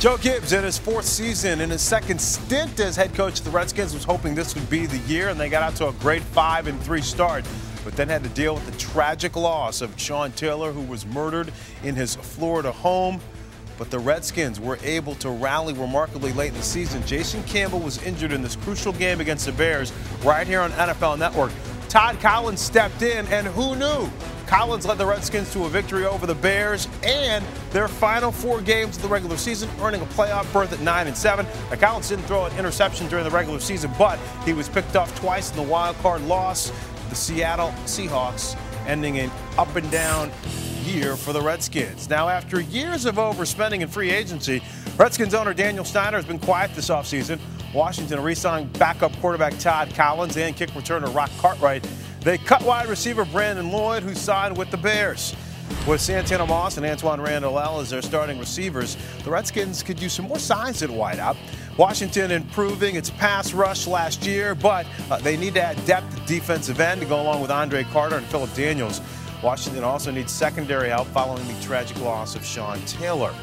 Joe Gibbs, in his fourth season, in his second stint as head coach of the Redskins, was hoping this would be the year, and they got out to a great 5-3 start, but then had to deal with the tragic loss of Sean Taylor, who was murdered in his Florida home. But the Redskins were able to rally remarkably late in the season. Jason Campbell was injured in this crucial game against the Bears right here on NFL Network. Todd Collins stepped in, and who knew? Collins led the Redskins to a victory over the Bears and their final 4 games of the regular season, earning a playoff berth at 9-7. Now, Collins didn't throw an interception during the regular season, but he was picked off twice in the wild card loss to the Seattle Seahawks, ending an up-and-down year for the Redskins. Now, after years of overspending in free agency, Redskins owner Daniel Snyder has been quiet this offseason. Washington re-signed backup quarterback Todd Collins and kick returner Rock Cartwright. They cut wide receiver Brandon Lloyd, who signed with the Bears. With Santana Moss and Antoine Randall as their starting receivers, the Redskins could use some more size at wideout. Washington improving its pass rush last year, but they need to add depth at defensive end to go along with Andre Carter and Phillip Daniels. Washington also needs secondary help following the tragic loss of Sean Taylor.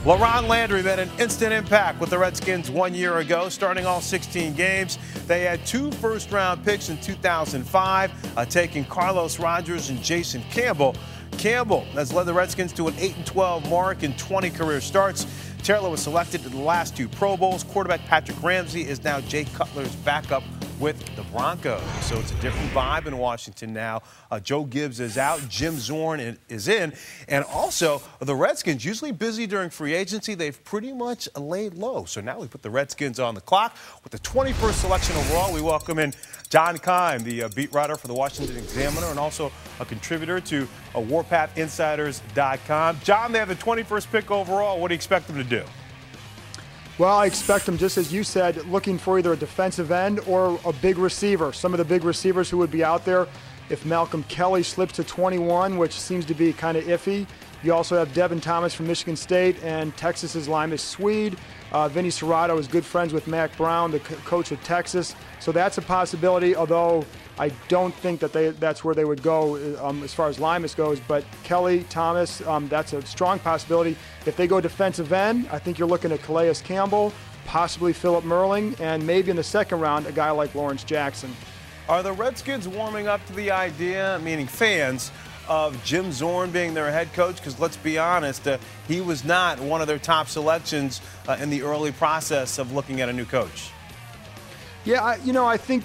LaRon Landry made an instant impact with the Redskins 1 year ago, starting all 16 games. They had 2 first-round picks in 2005, taking Carlos Rogers and Jason Campbell. Campbell has led the Redskins to an 8-12 mark in 20 career starts. Taylor was selected to the last 2 Pro Bowls. Quarterback Patrick Ramsey is now Jay Cutler's backup with the Broncos. So it's a different vibe in Washington now. Joe Gibbs is out. Jim Zorn is in. And also, the Redskins, usually busy during free agency, they've pretty much laid low. So now we put the Redskins on the clock. With the 21st selection overall, we welcome in John Keim, the beat writer for the Washington Examiner and also a contributor to WarpathInsiders.com. John, they have the 21st pick overall. What do you expect them to do? Well, I expect them, just as you said, looking for either a defensive end or a big receiver. Some of the big receivers who would be out there, if Malcolm Kelly slips to 21, which seems to be kind of iffy. You also have Devin Thomas from Michigan State and Texas's Limas Swede. Vinny Serrato is good friends with Mac Brown, the coach of Texas. So that's a possibility, although I don't think that that's where they would go as far as Limas goes. But Kelly, Thomas, that's a strong possibility. If they go defensive end, I think you're looking at Calais Campbell, possibly Philip Merling, and maybe in the second round, a guy like Lawrence Jackson. Are the Redskins warming up to the idea, meaning fans, of Jim Zorn being their head coach? Because let's be honest, he was not one of their top selections in the early process of looking at a new coach. Yeah, I think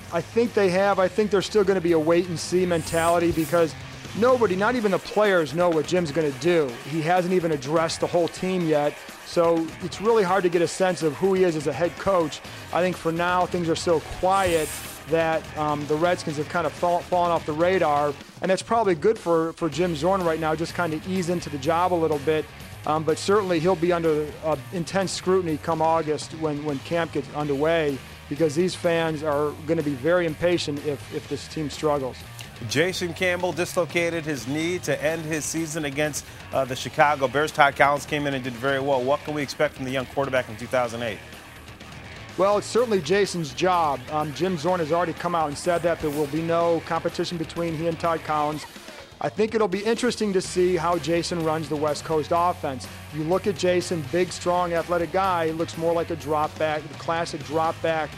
they have. I think there's still going to be a wait-and-see mentality because nobody, not even the players, know what Jim's going to do. He hasn't even addressed the whole team yet, so it's really hard to get a sense of who he is as a head coach. I think for now things are so quiet that the Redskins have kind of fallen off the radar, and that's probably good for Jim Zorn right now, just kind of ease into the job a little bit. But certainly he'll be under intense scrutiny come August when camp gets underway, because these fans are going to be very impatient if this team struggles. Jason Campbell dislocated his knee to end his season against the Chicago Bears. Todd Collins came in and did very well. What can we expect from the young quarterback in 2008? Well, it's certainly Jason's job. Jim Zorn has already come out and said that there will be no competition between he and Todd Collins. I think it'll be interesting to see how Jason runs the West Coast offense. You look at Jason, big, strong, athletic guy, he looks more like a drop back, the classic drop back,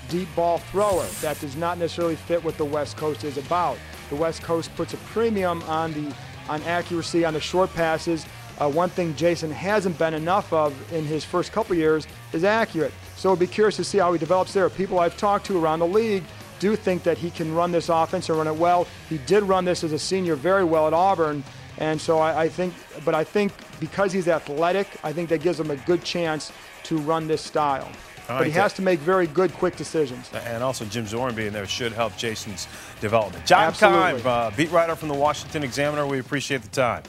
deep ball thrower. That does not necessarily fit what the West Coast is about. The West Coast puts a premium on accuracy on the short passes. One thing Jason hasn't been enough of in his first couple years is accurate. So I'll be curious to see how he develops there. People I've talked to around the league do think that he can run this offense and run it well. He did run this as a senior very well at Auburn. And so I think because he's athletic, I think that gives him a good chance to run this style. But he has to make very good, quick decisions. And also Jim Zorn being there should help Jason's development. John Keim, beat writer from the Washington Examiner, we appreciate the time.